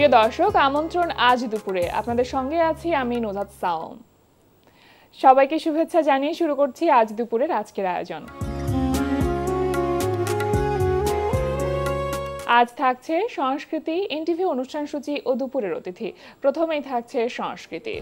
প্রিয় দর্শক, আমন্ত্রণ আজ দুপুরে আপনাদের সঙ্গে আছি আমি নুজাত সাওম। সবাইকে শুভেচ্ছা জানিয়ে শুরু করছি আজ দুপুরের আজকের আয়োজন। আজ থাকছে সংস্কৃতি, এনটিভি অনুষ্ঠান সূচি ও দুপুরের অতিথি। প্রথমেই থাকছে সংস্কৃতি।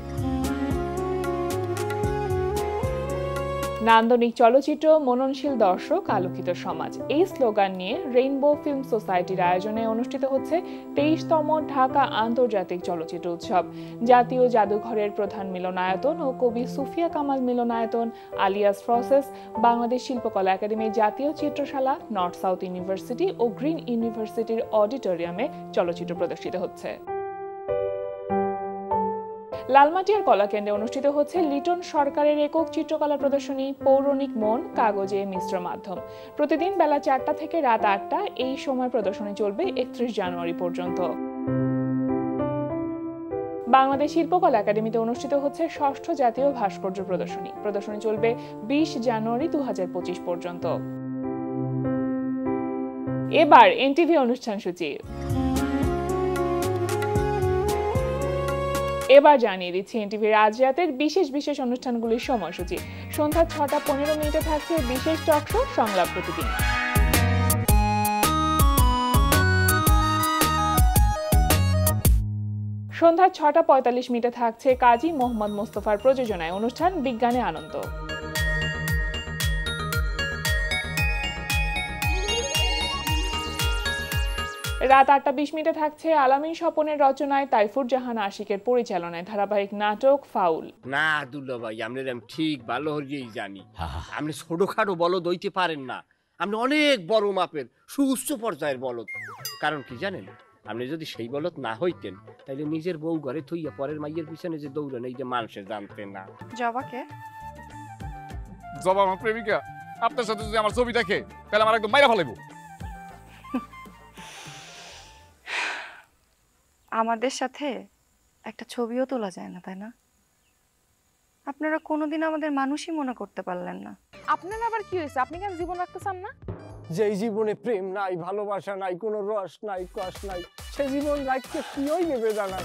নান্দনিক চলচ্চিত্র, মননশীল দর্শক, আলোকিত সমাজ, এই স্লোগান নিয়ে রেইনবো ফিল্ম সোসাইটির আয়োজনে অনুষ্ঠিত হচ্ছে 23তম ঢাকা আন্তর্জাতিক চলচ্চিত্র উৎসব। জাতীয় জাদুঘরের প্রধান মিলনায়তন ও কবি সুফিয়া কামাল মিলনায়তন, আলিয়াস প্রসেস, বাংলাদেশ শিল্পকলা একাডেমির জাতীয় চিত্রশালা, নর্থ সাউথ ইউনিভার্সিটি ও গ্রিন ইউনিভার্সিটির অডিটোরিয়ামে চলচ্চিত্র প্রদর্শিত হচ্ছে। লালমাটিয়ার কলাকেন্দ্রে অনুষ্ঠিত হচ্ছে লিটন সরকারের একক চিত্রকলা প্রদর্শনী পৌরাণিক মন, কাগজে মিশ্র মাধ্যম। প্রতিদিন বেলা 4টা থেকে রাত 8টা এই সময় প্রদর্শনী চলবে 31 জানুয়ারি পর্যন্ত। বাংলাদেশ শিল্পকলা একাডেমিতে অনুষ্ঠিত হচ্ছে 6ষ্ঠ জাতীয় ভাস্কর্য প্রদর্শনী। প্রদর্শনী চলবে 20 জানুয়ারি 2025 পর্যন্ত। এবার এনটিভি অনুষ্ঠান সূচি। এবার জানিয়ে দিচ্ছি এনটিভির আজ রাতের বিশেষ বিশেষ অনুষ্ঠানগুলির সময়সূচি। সন্ধ্যা 6টা 15 থাকছে বিশেষ টক শো সংলাপ প্রতিদিন। সন্ধ্যা 6টা 45 থাকছে কাজী মোহাম্মদ মোস্তফার প্রযোজনায় অনুষ্ঠান বিজ্ঞানে আনন্দ। রাত 8টা 20 থাকছে আলামিন স্বপনের রচনায় তাইফুর জাহান আশিকের পরিচালনায় ধারাবাহিক নাটক ফাউল। না দুল্লা ভাই, আমরা ঠিক ভালো হরিয়েই জানি আপনি ছোটখাটো বলদ হইতে পারেন না। আপনি অনেক বড় মাপের সুউচ্চ পর্যায়ের বলদ। কারণ কি জানেন, আপনি যদি সেই বলদ না হইতেন তাহলে নিজের বউ ঘরে থইয়া পরের মাইয়ের পিছনে যে দৌড়ান এই যে মানুষে জানতেন না। জবাকে জবা আমার প্রেমিকা, আপনার সাথে যদি আমার ছবি দেখে তাহলে আমার একদম মাইরা ফেলাইবো। আমাদের সাথে একটা ছবিও তোলা যায় না, তাই না? আপনারা কোনোদিন আমাদের মানুষই মনে করতে পারলেন না। আপনার আবার কি হয়েছে? আপনি কেন জীবন রাখতে চান না? যেই জীবনে প্রেম নাই, ভালোবাসা নাই, কোনো রস নাই, কষ নাই, সে জীবন রাখতে কি হইবে জানাই।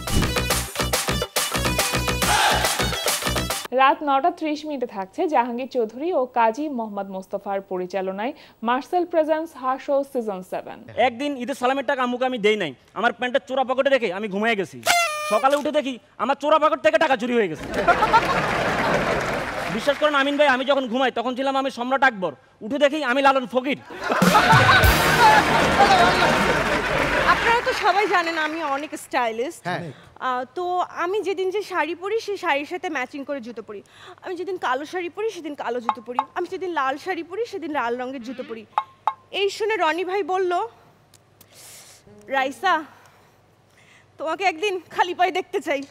রাত 9টা 30 থাকছে জাহাঙ্গীর চৌধুরী ও কাজী মোহাম্মদ মোস্তফার পরিচালনায় মার্সেল প্রেজেন্স হাসো সিজন 7। একদিন ঈদের সালামের টাকা আম্মুকে আমি দেই নাই, আমার প্যান্টের চোরা পকেটে রেখে আমি ঘুমিয়ে গেছি। সকালে উঠে দেখি আমার চোরা পকেট থেকে টাকা চুরি হয়ে গেছে। বিশ্বাস করেন আমিন ভাই, আমি যখন ঘুমাই তখন ছিলাম আমি সম্রাট আকবর, উঠে দেখি আমি লালন ফকির। আপনারা তো সবাই জানেন আমি অনেক স্টাইলিস্ট। তো আমি যেদিন যে শাড়ি পরি সেই শাড়ির সাথে ম্যাচিং করে জুতো পরি। আমি যেদিন কালো শাড়ি পরি সেদিন কালো জুতো পরি। আমি যেদিন লাল শাড়ি পরি সেদিন লাল রঙের জুতো পরি। এই শুনে রনি ভাই বলল, রাইসা তোমাকে একদিন খালি পায়ে দেখতে চাই।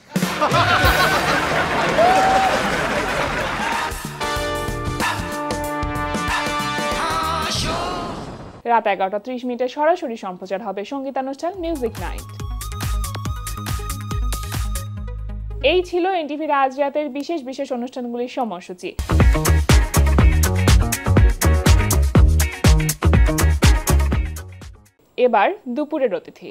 রাত 11টা 30 সরাসরি সম্প্রচার হবে সঙ্গীতানুষ্ঠান মিউজিক নাইট। এই ছিল এনটিভির আজ রাতের বিশেষ বিশেষ অনুষ্ঠানগুলির সময়সূচি। এবার দুপুরের অতিথি।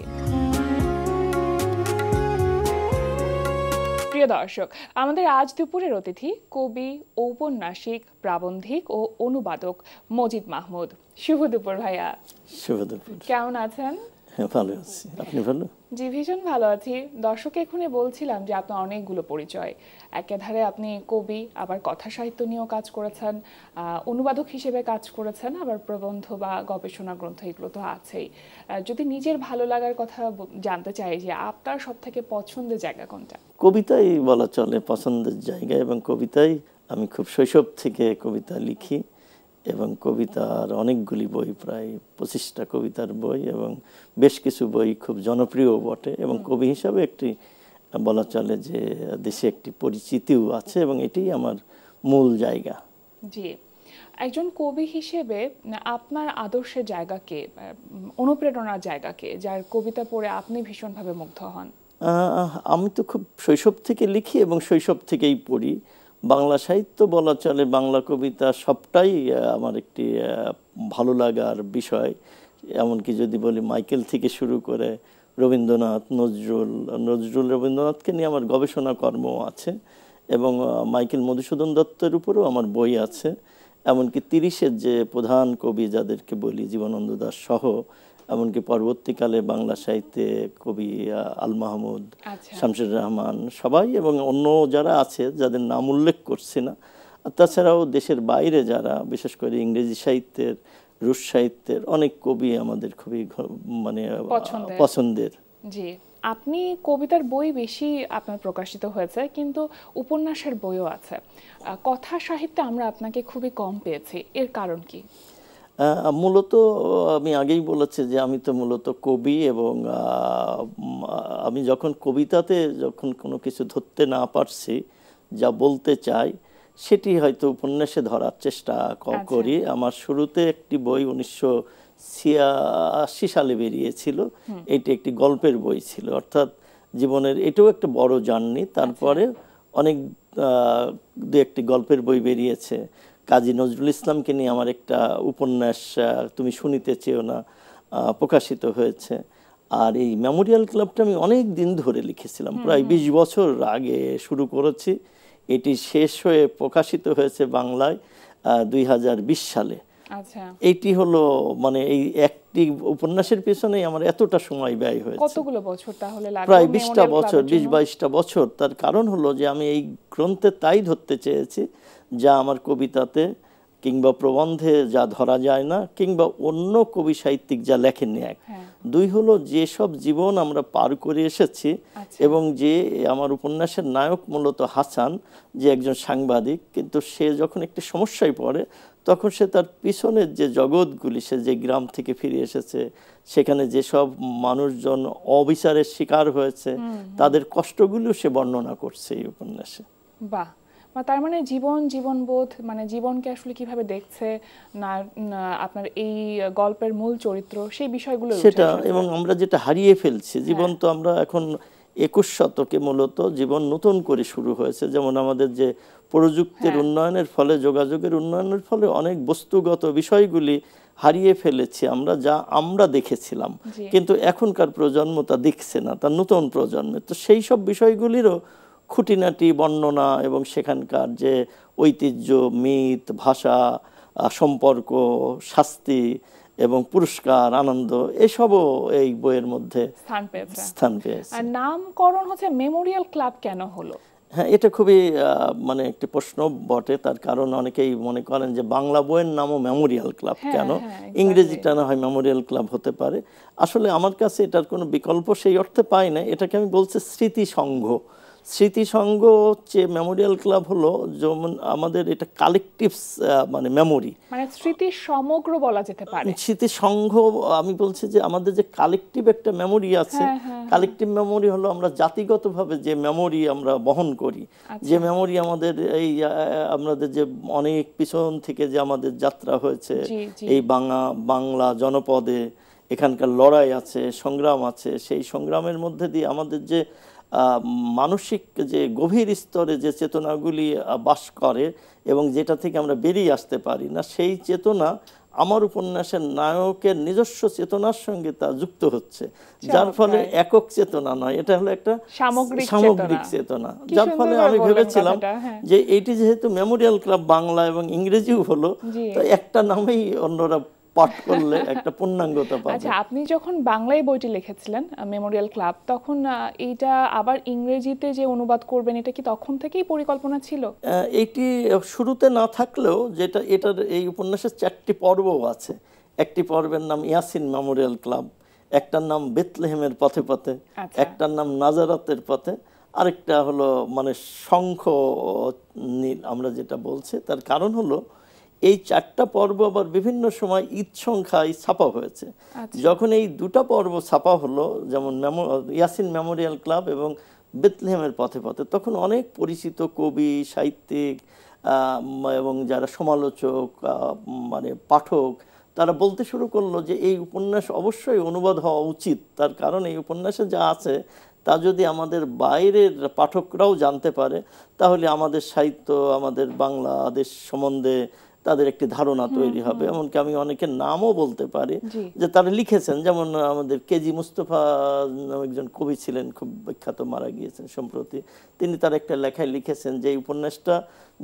প্রিয় দর্শক, আমাদের আজ দুপুরের অতিথি কবি, ঔপন্যাসিক, প্রাবন্ধিক ও অনুবাদক মজিদ মাহমুদ। শুভ দুপুর ভাইয়া। শুভ দুপুর। কেমন আছেন? হ্যাঁ, ভালো আছি। আপনি ভালো? জি, ভীষণ ভালো আছি। দর্শক এখনই বলছিলাম যে আপনার অনেকগুলো পরিচয়। একাধারে আপনি কবি, আবার কথা সাহিত্য নিয়েও কাজ করেছেন, অনুবাদক হিসেবে কাজ করেছেন, আবার প্রবন্ধ বা গবেষণা গ্রন্থ এগুলো তো আছেই। যদি নিজের ভালো লাগার কথা জানতে চাই যে আপনার সব থেকে পছন্দের জায়গা কোনটা? কবিতাই বলা চলে পছন্দের জায়গা, এবং কবিতাই আমি খুব শৈশব থেকে কবিতা লিখি, এবং কবিতার অনেকগুলি বই, প্রায় 25টা কবিতার বই, এবং বেশ কিছু বই খুব জনপ্রিয় বটে, এবং কবি হিসাবে একটি বলা চলে যে দেশে একটি পরিচিতিও আছে, এবং এটাই আমার মূল জায়গা। জি, একজন কবি হিসেবে আপনার আদর্শের জায়গাকে, অনুপ্রেরণার জায়গাকে, যার কবিতা পড়ে আপনি ভীষণভাবে মুগ্ধ হন? আমি তো খুব শৈশব থেকে লিখি এবং শৈশব থেকেই পড়ি। বাংলা সাহিত্য বলা চলে, বাংলা কবিতা সবটাই আমার একটি ভালো লাগার বিষয়। এমনকি যদি বলি মাইকেল থেকে শুরু করে রবীন্দ্রনাথ, নজরুল রবীন্দ্রনাথকে নিয়ে আমার গবেষণা কর্ম আছে, এবং মাইকেল মধুসূদন দত্তের উপরেও আমার বই আছে। এমনকি 30-এর যে প্রধান কবি যাদেরকে বলি, জীবনানন্দ দাশ সহ, এমনকি পরবর্তীকালে বাংলা সাহিত্যে কবি আল মাহমুদ, শামসুর রহমান সবাই, এবং অন্য যারা আছে যাদের নাম উল্লেখ করছি না। আর তাছাড়াও দেশের বাইরে যারা, বিশেষ করে ইংরেজি সাহিত্যের, রুশ সাহিত্যের অনেক কবি আমাদের খুবই মানে পছন্দের। জি, আপনি কবিতার বই বেশি আপনার প্রকাশিত হয়েছে, কিন্তু উপন্যাসের বইও আছে। কথা সাহিত্যে আমরা আপনাকে খুবই কম পেয়েছি, এর কারণ কি? মূলত আমি আগেই বলেছি যে আমি তো মূলত কবি, এবং আমি যখন কবিতাতে যখন কোনো কিছু ধরতে না পারছি, যা বলতে চাই, সেটি হয়তো উপন্যাসে ধরার চেষ্টা করি। আমার শুরুতে একটি বই 1986 সালে বেরিয়েছিল, এটি একটি গল্পের বই ছিল, অর্থাৎ জীবনের এটাও একটা বড় জার্নি। তারপরে অনেক দু একটি গল্পের বই বেরিয়েছে। কাজী নজরুল ইসলামকে নিয়ে আমার একটা উপন্যাস তুমি শুনিতে চেও না প্রকাশিত হয়েছে। আর এই মেমোরিয়াল ক্লাবটা আমি অনেক দিন ধরে লিখেছিলাম, প্রায় 20 বছর আগে শুরু করেছি। এটি শেষ হয়ে প্রকাশিত হয়েছে বাংলায় 2020 সালে। এইটি হলো মানে এই একটি উপন্যাসের পেছনেই আমার এতটা সময় ব্যয় হয়েছে। কতগুলো বছর তাহলে লাগলো? প্রায় 20টা বছর, 20-22টা বছর। তার কারণ হলো যে আমি এই গ্রন্থে তাই ধরতে চেয়েছি যা আমার কবিতাতে কিংবা প্রবন্ধে যা ধরা যায় না, কিংবা অন্য কবি সাহিত্যিক যা লেখেননি। এক দুই হলো যেসব জীবন আমরা পার করে এসেছি, এবং যে আমার উপন্যাসের নায়ক মূলত হাসান, যে একজন সাংবাদিক, কিন্তু সে যখন একটি সমস্যায় পড়ে তখন সে তার পিছনের যে জগৎগুলি, সে যে গ্রাম থেকে ফিরে এসেছে, সেখানে যেসব মানুষজন অবিচারের শিকার হয়েছে, তাদের কষ্টগুলিও সে বর্ণনা করছে এই উপন্যাসে। বাহ, তার মানে জীবনবোধ, মানে জীবনকে আসলে কিভাবে দেখছে না আপনার এই গল্পের মূল চরিত্র, সেই বিষয়গুলো সেটা। এবং আমরা যেটা হারিয়ে ফেলছি, জীবন তো আমরা এখন 21 শতকে মূলত জীবন নতুন করে শুরু হয়েছে। যেমন আমাদের যে প্রযুক্তির উন্নয়নের ফলে, যোগাযোগের উন্নয়নের ফলে অনেক বস্তুগত বিষয়গুলি হারিয়ে ফেলেছি আমরা, যা আমরা দেখেছিলাম, কিন্তু এখনকার প্রজন্ম তা দেখছে না, তার নতুন প্রজন্মে। তো সেই সব বিষয়গুলিরও খুঁটিনাটি বর্ণনা, এবং সেখানকার যে ঐতিহ্য, মিথ, ভাষা, সম্পর্ক, শাস্তি এবং পুরস্কার, আনন্দ, এসবও এই বইয়ের মধ্যে স্থান পেয়েছে। আর নামকরণ হচ্ছে মেমোরিয়াল ক্লাব কেন হলো? হ্যাঁ, এটা খুবই মানে একটি প্রশ্ন বটে। তার কারণ অনেকেই মনে করেন যে বাংলা বইয়ের নামও মেমোরিয়াল ক্লাব কেন, ইংরেজিটা না হয় মেমোরিয়াল ক্লাব হতে পারে। আসলে আমার কাছে এটার কোনো বিকল্প সেই অর্থে পাই না। এটাকে আমি বলছি স্মৃতি সংঘ। স্মৃতি সংঘ হচ্ছে মেমোরিয়াল ক্লাব হলো যেমন আমাদের এটা কালেকটিভ মানে মেমোরি, মানে স্মৃতি সমগ্র বলা যেতে পারে। স্মৃতি সংঘ আমি বলছি যে আমাদের যে কালেকটিভ একটা মেমোরি আছে, কালেকটিভ মেমোরি হলো আমরা জাতিগতভাবে যে মেমোরি আমরা বহন করি, যে মেমোরি আমাদের এই আমাদের যে অনেক পিছন থেকে যে আমাদের যাত্রা হয়েছে এই বাংলা জনপদে, এখানকার লড়াই আছে, সংগ্রাম আছে, সেই সংগ্রামের মধ্যে দিয়ে আমাদের যে মানসিক যে গভীর স্তরে যে চেতনাগুলি বাস করে এবং যেটা থেকে আমরা বেরিয়ে আসতে পারি না, সেই চেতনা আমার উপন্যাসের নায়কের নিজস্ব চেতনার সঙ্গে তা যুক্ত হচ্ছে, যার ফলে একক চেতনা নয়, এটা হলো একটা সামগ্রিক চেতনা। যার ফলে আমি ভেবেছিলাম যে এইটি যেহেতু মেমোরিয়াল ক্লাব বাংলা এবং ইংরেজিও হলো, তো একটা নামেই অন্যরা পাঠ করলে একটা পূর্ণাঙ্গতা পাবে। আচ্ছা, আপনি যখন বাংলায় বইটি লিখেছিলেন মেমোরিয়াল ক্লাব, তখন এইটা আবার ইংরেজিতে যে অনুবাদ করবেন, এটা কি তখন থেকেই পরিকল্পনা ছিল? এইটি শুরুতে না থাকলেও যেটা এটার এই উপন্যাসের 4টি পর্ব আছে। একটি পর্বের নাম ইয়াসিন মেমোরিয়াল ক্লাব, একটার নাম বেথলেহেমের পথে পথে, একটার নাম নাজারাতের পথে, আরেকটা হলো মানে শঙ্খ নীল আমরা যেটা বলছি। তার কারণ হলো এই 4টা পর্ব আবার বিভিন্ন সময় ঈদ সংখ্যায় ছাপা হয়েছে। যখন এই 2টা পর্ব ছাপা হলো, যেমন ইয়াসিন মেমোরিয়াল ক্লাব এবং বেথলেহেমের পথে পথে, তখন অনেক পরিচিত কবি, সাহিত্যিক এবং যারা সমালোচক মানে পাঠক, তারা বলতে শুরু করলো যে এই উপন্যাস অবশ্যই অনুবাদ হওয়া উচিত। তার কারণ এই উপন্যাসে যা আছে তা যদি আমাদের বাইরের পাঠকরাও জানতে পারে, তাহলে আমাদের সাহিত্য, আমাদের বাংলাদেশ সম্বন্ধে তাদের একটি ধারণা তৈরি হবে। এমনকি আমি অনেকের নামও বলতে পারি জি। যে তারা লিখেছেন, যেমন আমাদের কেজি মুস্তফা নামে একজন কবি ছিলেন, খুব বিখ্যাত, মারা গিয়েছেন সম্প্রতি। তিনি তার একটা লেখায় লিখেছেন যে এই উপন্যাসটা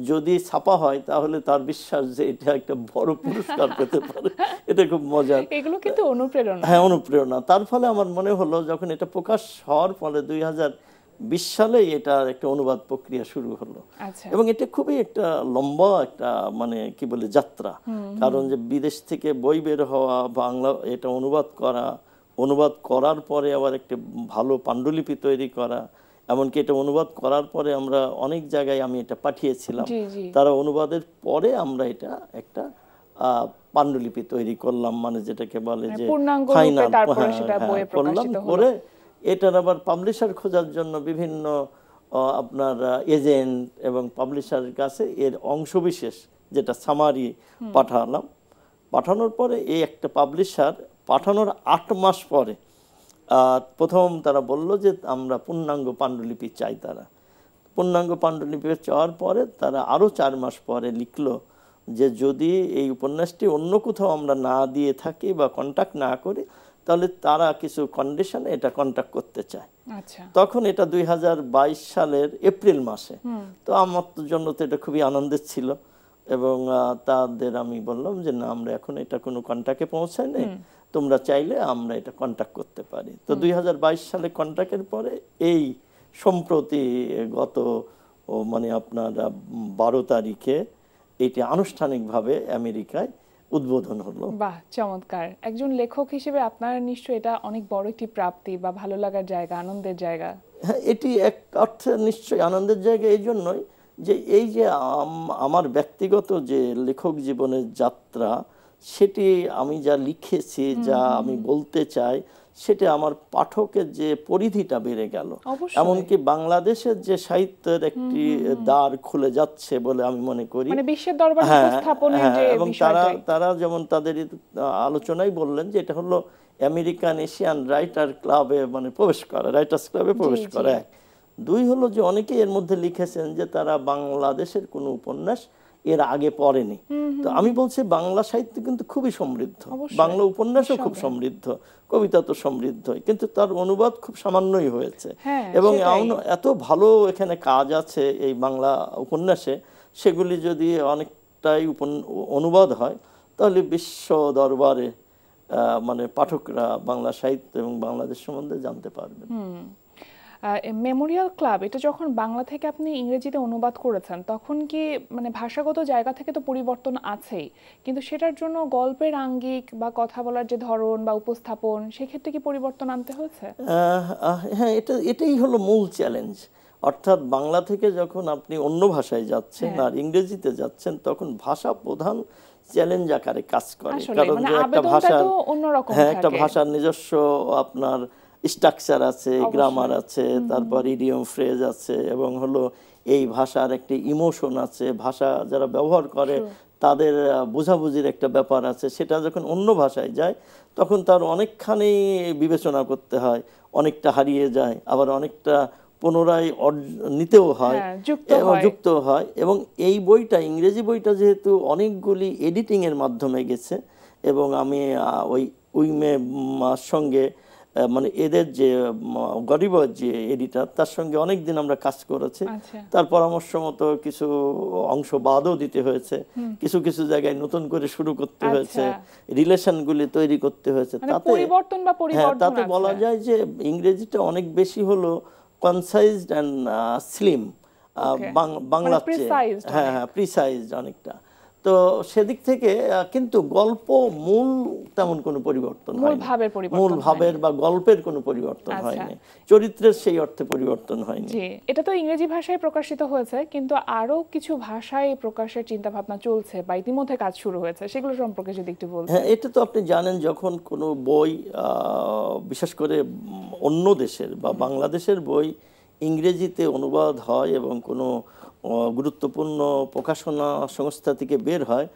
যদি ছাপা হয় তাহলে তার বিশ্বাস যে এটা একটা বড় পুরস্কার পেতে পারে। এটা খুব মজার। এগুলো কিন্তু অনুপ্রেরণা। হ্যাঁ, অনুপ্রেরণা। তার ফলে আমার মনে হলো যখন এটা প্রকাশ হওয়ার ফলে 2020 সালে এটার একটা অনুবাদ প্রক্রিয়া শুরু হলো। আচ্ছা। এবং এটা খুবই একটা লম্বা একটা মানে কি বলে যাত্রা। কারণ যে বিদেশ থেকে বই বের হওয়া, বাংলা এটা অনুবাদ করার পরে আবার একটা ভালো পাণ্ডুলিপি তৈরি করা, এমনকি এটা অনুবাদ করার পরে আমরা অনেক জায়গায় আমি এটা পাঠিয়েছিলাম। জি, জি। তারা অনুবাদের পরে আমরা এটা একটা পাণ্ডুলিপি তৈরি করলাম, মানে যেটাকে বলে যে পূর্ণাঙ্গ রূপে ফাইনাল তারপরে সেটা বইয়ে প্রকাশিত হলো। করে এটার আবার পাবলিশার খোঁজার জন্য বিভিন্ন আপনার এজেন্ট এবং পাবলিশারের কাছে এর অংশবিশেষ যেটা সামারি পাঠানোর পরে এই একটা পাবলিশার পাঠানোর 8 মাস পরে প্রথম তারা বলল যে আমরা পূর্ণাঙ্গ পাণ্ডুলিপি চাই। তারা পূর্ণাঙ্গ পাণ্ডুলিপি চাওয়ার পরে তারা আরও 4 মাস পরে লিখলো যে যদি এই উপন্যাসটি অন্য কোথাও আমরা না দিয়ে থাকি বা কন্ট্যাক্ট না করি তাহলে তারা কিছু কন্ডিশনে এটা কন্ট্যাক্ট করতে চায়। আচ্ছা। তখন এটা 2022 সালের এপ্রিল মাসে। তো আমার জন্য তো এটা খুবই আনন্দের ছিল এবং তাদের আমি বললাম যে না, আমরা এখন এটা কোনো কন্ট্যাক্টে পৌঁছায় নাই, তোমরা চাইলে আমরা এটা কন্ট্যাক্ট করতে পারি। তো 2022 সালে কন্ট্যাক্টের পরে এই সম্প্রতি গত মানে আপনার 12 তারিখে এটি আনুষ্ঠানিকভাবে আমেরিকায় উদ্বোধন হলো। বাহ, চমৎকার। একজন লেখক হিসেবে আপনার নিশ্চয়ই এটা অনেক বড় একটি প্রাপ্তি বা ভালো লাগার জায়গা, আনন্দের জায়গা। হ্যাঁ, এটি এক অর্থে নিশ্চয়ই আনন্দের জায়গা এই জন্যই যে এই যে আমার ব্যক্তিগত যে লেখক জীবনের যাত্রা, সেটি আমি যা লিখেছি, যা আমি বলতে চাই, সেটা আমার পাঠকের যে পরিধিটা বেড়ে গেল। এমনকি বাংলাদেশের যে সাহিত্যের একটি দ্বার খুলে যাচ্ছে বলে আমি মনে করি। মানে বিশ্বের দরবারে উপস্থাপনের যে এবং তারা যেমন তাদের আলোচনায় বললেন যে এটা হলো আমেরিকান এশিয়ান রাইটার ক্লাবে মানে প্রবেশ করা, রাইটার্স ক্লাবে প্রবেশ করা। 2 হলো যে অনেকে এর মধ্যে লিখেছেন যে তারা বাংলাদেশের কোনো উপন্যাস এর আগে পড়েনি। তো আমি বলছি বাংলা সাহিত্য কিন্তু খুবই সমৃদ্ধ, বাংলা উপন্যাসও খুব সমৃদ্ধ, কবিতা তো সমৃদ্ধ, কিন্তু তার অনুবাদ খুব সামান্যই হয়েছে। এবং এত ভালো এখানে কাজ আছে এই বাংলা উপন্যাসে, সেগুলি যদি অনেকটাই অনুবাদ হয় তাহলে বিশ্ব দরবারে মানে পাঠকরা বাংলা সাহিত্য এবং বাংলাদেশ সম্বন্ধে জানতে পারবেন। মেমোরিয়াল ক্লাব এটা যখন বাংলা থেকে আপনি ইংরেজিতে অনুবাদ করেছেন তখন কি মানে ভাষাগত জায়গা থেকে তো পরিবর্তন আছেই, কিন্তু সেটার জন্য গল্পের আঙ্গিক বা কথা বলার যে ধরন বা উপস্থাপন সেক্ষেত্রে কি পরিবর্তন আনতে হয়েছে? হ্যাঁ, এটাই হলো মূল চ্যালেঞ্জ। অর্থাৎ বাংলা থেকে যখন আপনি অন্য ভাষায় যাচ্ছেন আর ইংরেজিতে যাচ্ছেন তখন ভাষা প্রধান চ্যালেঞ্জ আকারে কাজ করে। কারণ যে একটা ভাষার নিজস্ব আপনার স্ট্রাকচার আছে, গ্রামার আছে, তারপর ইডিয়ম ফ্রেজ আছে, এবং হলো এই ভাষার একটি ইমোশন আছে, ভাষা যারা ব্যবহার করে তাদের বোঝাবুঝির একটা ব্যাপার আছে। সেটা যখন অন্য ভাষায় যায় তখন তার অনেকখানি বিবেচনা করতে হয়, অনেকটা হারিয়ে যায়, আবার অনেকটা পুনরায় নিতেও হয়, যুক্ত হয়। এবং এই বইটা, ইংরেজি বইটা যেহেতু অনেকগুলি এডিটিংয়ের মাধ্যমে গেছে, এবং আমি ওই উইমের সঙ্গে মানে এদের যে গরিবর যে এডিটর তার সঙ্গে অনেক দিন আমরা কাজ করেছি। তার পরামর্শ মতো কিছু অংশ বাদও দিতে হয়েছে, কিছু কিছু জায়গায় নতুন করে শুরু করতে হয়েছে, রিলেশনগুলি তৈরি করতে হয়েছে। তাতে বলা যায় যে ইংরেজিটা অনেক বেশি হলো কনসাইজড অ্যান্ড স্লিম, বাংলার চেয়ে প্রিসাইজড অনেকটা। তো সেদিক থেকে কিন্তু গল্প মূল তেমন কোনো পরিবর্তন হয়নি, মূল ভাবের বা গল্পের কোনো পরিবর্তন হয়নি, চরিত্রের সেই অর্থে পরিবর্তন হয়নি। এটা তো ইংরেজি ভাষায় প্রকাশিত হয়েছে, কিন্তু আরো কিছু ভাষায় প্রকাশের চিন্তা ভাবনা চলছে বা ইতিমধ্যে কাজ শুরু হয়েছে, সেগুলো সম্পর্কে যদি একটু বলতেন। হ্যাঁ, এটা তো আপনি জানেন যখন কোনো বই বিশেষ করে অন্য দেশের বা বাংলাদেশের বই ইংরেজিতে অনুবাদ হয় এবং কোনো গুরুত্বপূর্ণ প্রকাশনা সংস্থা থেকে বের হয়,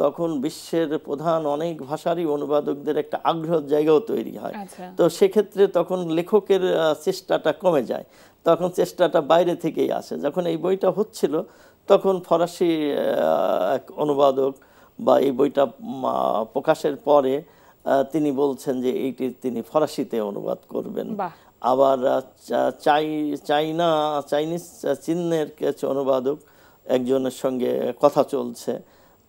তখন বিশ্বের প্রধান অনেক ভাষারই অনুবাদকদের একটা আগ্রহের জায়গাও তৈরি হয়। তো সেক্ষেত্রে তখন লেখকের চেষ্টাটা কমে যায়, তখন চেষ্টাটা বাইরে থেকেই আসে। যখন এই বইটা হচ্ছিল তখন ফরাসি এক অনুবাদক বা এই বইটা প্রকাশের পরে তিনি বলছেন যে এইটি তিনি ফরাসিতে অনুবাদ করবেন। আবার চাইনিজ চীনের কিছু অনুবাদক একজনের সঙ্গে কথা চলছে।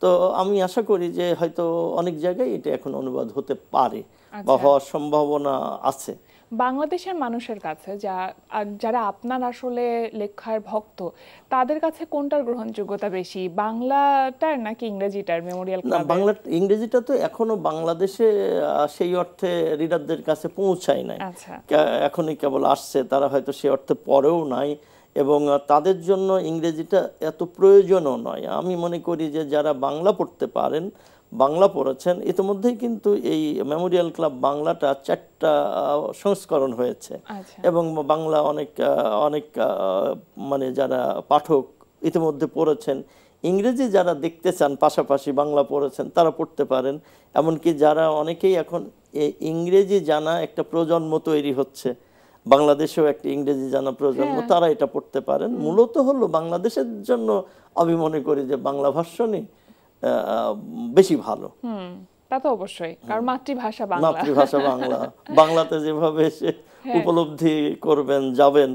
তো আমি আশা করি যে হয়তো অনেক জায়গায় এটা এখন অনুবাদ হতে পারে বা হওয়ার সম্ভাবনা আছে। বাংলাদেশের মানুষের কাছে যারা আপনার আসলে লেখার ভক্ত, তাদের কাছে কোনটার গ্রহণযোগ্যতা বেশি, বাংলাটার নাকি ইংরেজিটার? মেমোরিয়াল ক্লাব বাংলা ইংরেজিটা তো এখনো বাংলাদেশে সেই অর্থে রিডারদের কাছে পৌঁছায় নাই, এখনই কেবল আসছে, তারা হয়তো সেই অর্থে পড়েও নাই এবং তাদের জন্য ইংরেজিটা এত প্রয়োজনও নয়। আমি মনে করি যে যারা বাংলা পড়তে পারেন, বাংলা পড়েছেন, ইতিমধ্যেই কিন্তু এই মেমোরিয়াল ক্লাব বাংলাটা 4টা সংস্করণ হয়েছে এবং বাংলা অনেক মানে যারা পাঠক ইতিমধ্যে পড়েছেন। ইংরেজি যারা দেখতে চান পাশাপাশি বাংলা পড়েছেন তারা পড়তে পারেন। এমনকি যারা অনেকেই এখন ইংরেজি জানা একটা প্রজন্ম তৈরি হচ্ছে, বাংলাদেশেও একটা ইংরেজি জানা প্রজন্ম, তারা এটা পড়তে পারেন। মূলত হলো বাংলাদেশের জন্য আমি মনে করি যে বাংলা ভার্সনই বেশি ভালো। তা তো অবশ্যই, কারণ মাতৃভাষা বাংলা, বাংলাতে যেভাবে সে উপলব্ধি করবেন যাবেন,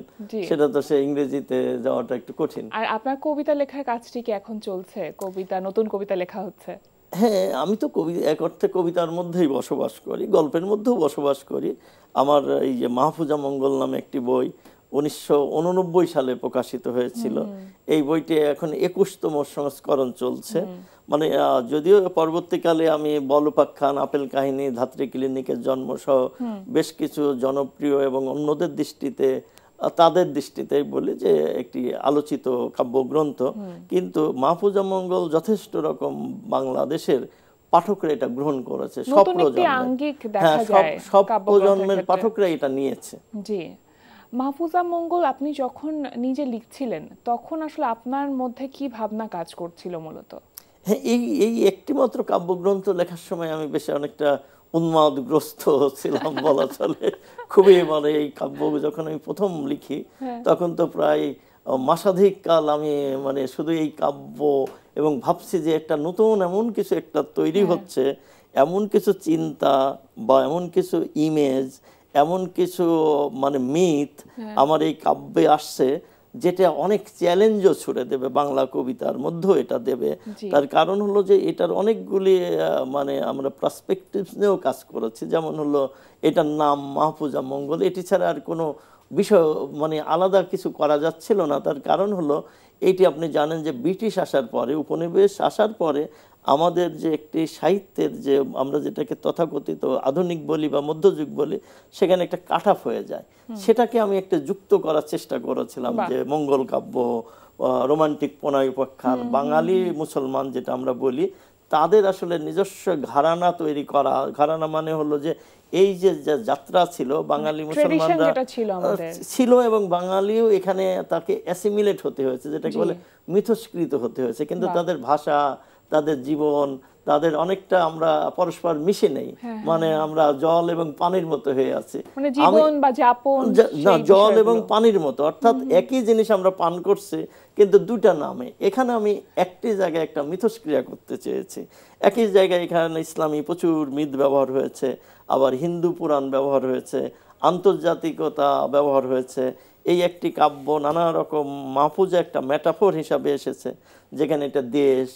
সেটা তো সে ইংরেজিতে যাওয়াটা একটু কঠিন। আর আপনার কবিতা লেখার কাজটি কি এখন চলছে? নতুন কবিতা লেখা হচ্ছে? হ্যাঁ, আমি তো এক অর্থে কবিতার মধ্যেই বসবাস করি, গল্পের মধ্যেও বসবাস করি। আমার এই যে মাহফুজা মঙ্গল নামে একটি বই 1989 সালে প্রকাশিত হয়েছিল, এই বইটি এখন 21তম সংস্করণ চলছে। মানে যদিও পরবর্তীকালে আমি বলপাখ্যান, আপেল কাহিনী, ধাত্রী ক্লিনিকের জন্ম সহ বেশ কিছু জনপ্রিয় এবং অন্যদের দৃষ্টিতে, তাদের দৃষ্টিতে বলি যে একটি আলোচিত কাব্যগ্রন্থ, কিন্তু মাহফুজা মঙ্গল যথেষ্ট রকম বাংলাদেশের পাঠকরা এটা গ্রহণ করেছে, সব প্রজন্মের পাঠকরা এটা নিয়েছে। জি, মাহফুজা মঙ্গল আপনি যখন নিজে লিখছিলেন তখন আসলে আপনার মধ্যে কি ভাবনা কাজ করছিল মূলত? হ্যাঁ, এই একটি মাত্র কাব্যগ্রন্থ লেখার সময় আমি বেশ অনেকটা উন্মাদগ্রস্ত ছিলাম বলা চলে। খুবই মানে এই কাব্য যখন আমি প্রথম লিখি তখন তো প্রায় মাসাধিক কাল আমি মানে শুধু এই কাব্য এবং ভাবছি যে একটা নতুন এমন কিছু একটা তৈরি হচ্ছে, এমন কিছু চিন্তা বা এমন কিছু ইমেজ, এমন কিছু মানে মিথ আমার এই কাব্যে আসছে যেটা অনেক চ্যালেঞ্জও ছুড়ে দেবে, বাংলা কবিতার মধ্যেও এটা দেবে। তার কারণ হলো যে এটার অনেকগুলি মানে আমরা পার্সপেক্টিভস নিয়েও কাজ করেছি। যেমন হলো এটার নাম মাহফুজা মঙ্গল, এটি ছাড়া আর কোনো বিষয় মানে আলাদা কিছু করা যাচ্ছিল না। তার কারণ হলো এইটি আপনি জানেন যে ব্রিটিশ আসার পরে, উপনিবেশ আসার পরে আমাদের যে একটি সাহিত্যের যে আমরা যেটাকে তথাকথিত আধুনিক বলি বা মধ্যযুগ বলি, সেখানে একটা কাট অফ হয়ে যায়। সেটাকে আমি একটা যুক্ত করার চেষ্টা করেছিলাম যে মঙ্গল কাব্য, রোমান্টিক প্রণয় উপাখ্যান, বাঙালি মুসলমান যেটা আমরা বলি, তাদের আসলে নিজস্ব ঘরানা তৈরি করা। ঘরানা মানে হলো যে এই যে যাত্রা ছিল বাঙালি মুসলমানরা ছিল এবং বাঙালিও এখানে তাকে অ্যাসিমিলেট হতে হয়েছে, যেটাকে বলে মিথস্কৃত হতে হয়েছে। কিন্তু তাদের ভাষা, তাদের জীবন, তাদের অনেকটা আমরা পরস্পর মিশে নেই, মানে আমরা জল এবং পানির মতো হয়ে আছি, জল এবং পানির মতো, অর্থাৎ একই জিনিস আমরা পান করছি কিন্তু দুটা নামে। এখানে আমি একটি জায়গায় একটা মিথস্ক্রিয়া করতে চেয়েছি। একই জায়গায় এখানে ইসলামী প্রচুর মিথ ব্যবহার হয়েছে, আবার হিন্দু পুরাণ ব্যবহার হয়েছে, আন্তর্জাতিকতা ব্যবহার হয়েছে। এই একটি কাব্য নানা রকম মাহফুজা একটা মেটাফোর হিসাবে এসেছে, যেখানে এটা দেশ,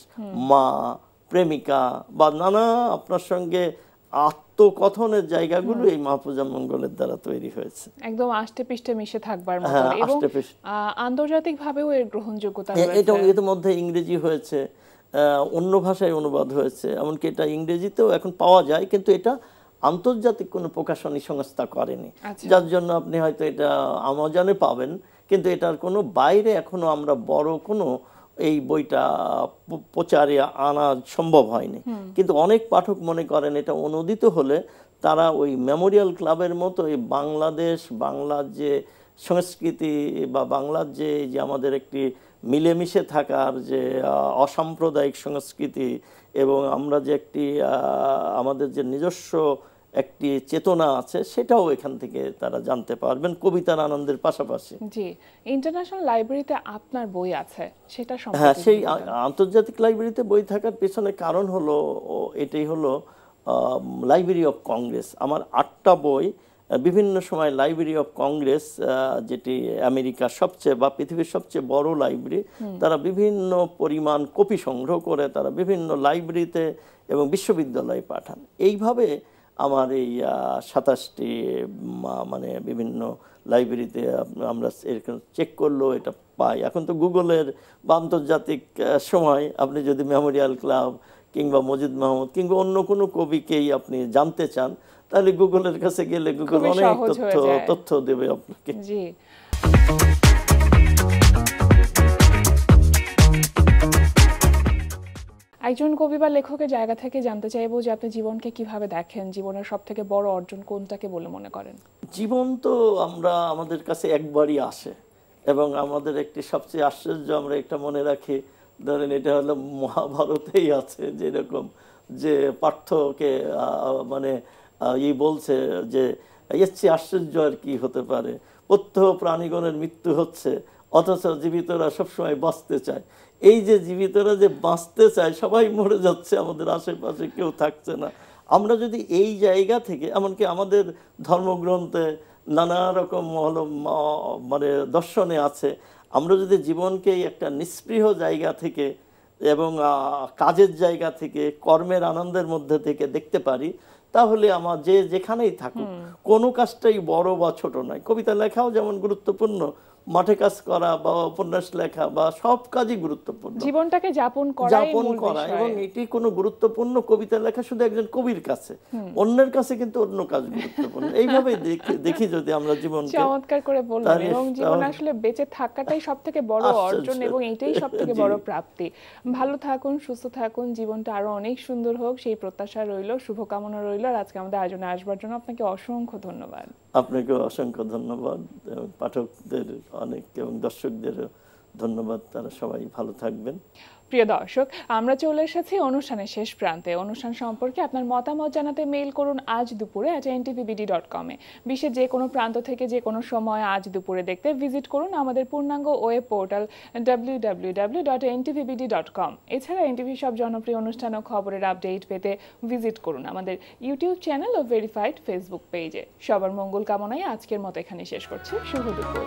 মা, প্রেমিকা বা নানা আপনার সঙ্গে আত্মকথনের জায়গাগুলো এই মাহফুজা মঙ্গলের দ্বারা তৈরি হয়েছে, একদম আষ্টে পৃষ্ঠে মিশে থাকবার মতো। এবং আন্তর্জাতিক ভাবেও এর গ্রহণযোগ্যতা রয়েছে। এটা ইতিমধ্যে ইংরেজি হয়েছে, অন্য ভাষায় অনুবাদ হয়েছে, এমনকি এটা ইংরেজিতেও এখন পাওয়া যায়, কিন্তু এটা আন্তর্জাতিক কোনো প্রকাশনী সংস্থা করেনি, যার জন্য আপনি হয়তো এটা আমাজনে পাবেন, কিন্তু এটার কোনো বাইরে এখনো আমরা বড় কোনো এই বইটা প্রচারে আনা সম্ভব হয়নি। কিন্তু অনেক পাঠক মনে করেন এটা অনুদিত হলে তারা ওই মেমোরিয়াল ক্লাবের মতো এই বাংলাদেশ, বাংলার যে সংস্কৃতি বা বাংলার যে আমাদের একটি মিলেমিশে থাকার যে অসাম্প্রদায়িক সংস্কৃতি এবং আমরা যে একটি আমাদের যে নিজস্ব একটি চেতনা আছে, সেটাও এখান থেকে তারা জানতে পারবেন কবিতার আনন্দের পাশাপাশি। জি, ইন্টারন্যাশনাল লাইব্রেরিতে আপনার বই আছে, সেটা হ্যাঁ, সম্পর্কে সেই যদি বলেন। আন্তর্জাতিক লাইব্রেরিতে বই থাকার পেছনে কারণ হলো এটাই হলো লাইব্রেরি অফ কংগ্রেস। আমার 8টা বই বিভিন্ন সময় লাইব্রেরি অফ কংগ্রেস, যেটি আমেরিকার সবচেয়ে বা পৃথিবীর সবচেয়ে বড় লাইব্রেরি, তারা বিভিন্ন পরিমাণ কপি সংগ্রহ করে তারা বিভিন্ন লাইব্রেরিতে এবং বিশ্ববিদ্যালয়ে পাঠান। এইভাবে আমার এই 27টি মানে বিভিন্ন লাইব্রেরিতে আমরা এরকম চেক করলেও এটা পাই। এখন তো গুগলের বা আন্তর্জাতিক সময় আপনি যদি মেমোরিয়াল ক্লাব কিংবা মজিদ মাহমুদ কিংবা অন্য কোনো কবিকেই আপনি জানতে চান, তাহলে গুগলের কাছে গেলে গুগল খুবই অনেক সহজ হয়ে যায়। তথ্য দেবে আপনাকে। জি, একজন কবি বা লেখকের জায়গা থেকে জানতে চাইবো যে আপনি জীবনকে কিভাবে দেখেন, জীবনের সবথেকে বড় অর্জন কোনটাকে বলে মনে করেন? জীবন তো আমাদের কাছে একবারই আসে, এবং আমাদের একটি সবচেয়ে আশ্চর্য আমরা একটা মনে রাখি, ধরেন এটা হলো মহাভারতেই আছে, যেরকম যে পার্থকে মানে বলছে যে এর চেয়ে আশ্চর্য আর কি হতে পারে, প্রত্যহ প্রাণীগণের মৃত্যু হচ্ছে অথচ জীবিতরা সবসময় বাঁচতে চায়। এই যে জীবিতরা যে বাঁচতে চায়, সবাই মরে যাচ্ছে, আমাদের আশেপাশে কেউ থাকছে না। আমরা যদি এই জায়গা থেকে, এমনকি আমাদের ধর্মগ্রন্থে নানা রকম হলো মানে দর্শনে আছে, আমরা যদি জীবনকে একটা নিস্পৃহ জায়গা থেকে এবং কাজের জায়গা থেকে, কর্মের আনন্দের মধ্যে থেকে দেখতে পারি, তাহলে আমার যেখানেই থাকুক কোনো কাজটাই বড় বা ছোট নয়। কবিতা লেখাও যেমন গুরুত্বপূর্ণ, মাঠে কাজ করা বা উপন্যাস লেখা বা সব কাজই গুরুত্বপূর্ণ, জীবনটাকে যাপন করা। এবং এটি কোনো গুরুত্বপূর্ণ কবিতা লেখা শুধু একজন কবির কাছে, অন্যের কাছে কিন্তু অন্য কাজ গুরুত্বপূর্ণ। এইভাবে দেখি যদি আমরা জীবনকে। চমৎকার করে বললেন, এবং জীবনে আসলে বেঁচে থাকাটাই সবথেকে বড় অর্জন এবং এটাই সবথেকে বড় প্রাপ্তি। ভালো থাকুন, সুস্থ থাকুন, জীবনটা আরো অনেক সুন্দর হোক সেই প্রত্যাশা রইল, শুভকামনা রইল। আর আজকে আমাদের আয়োজনে আসবার জন্য আপনাকে অসংখ্য ধন্যবাদ। আপনাকে অসংখ্য ধন্যবাদ, পাঠকদের অনেক এবং দর্শকদের ধন্যবাদ, তারা সবাই ভালো থাকবেন। প্রিয় দর্শক, আমরা চলে এসেছি অনুষ্ঠানের শেষ প্রান্তে। অনুষ্ঠান সম্পর্কে আপনার মতামত জানাতে মেইল করুন আজ দুপুরে @ntvbd.com এ। বিশ্বের যে কোনো প্রান্ত থেকে যে কোনো সময় আজ দুপুরে দেখতে ভিজিট করুন আমাদের পূর্ণাঙ্গ ওয়েব পোর্টাল www.ntvbd.com। এছাড়া এনটিভি সব জনপ্রিয় অনুষ্ঠান ও খবরের আপডেট পেতে ভিজিট করুন আমাদের ইউটিউব চ্যানেল ও ভেরিফাইড ফেসবুক পেজে। সবার মঙ্গল কামনায় আজকের মতো এখানে শেষ করছি। শুভ দুপুর।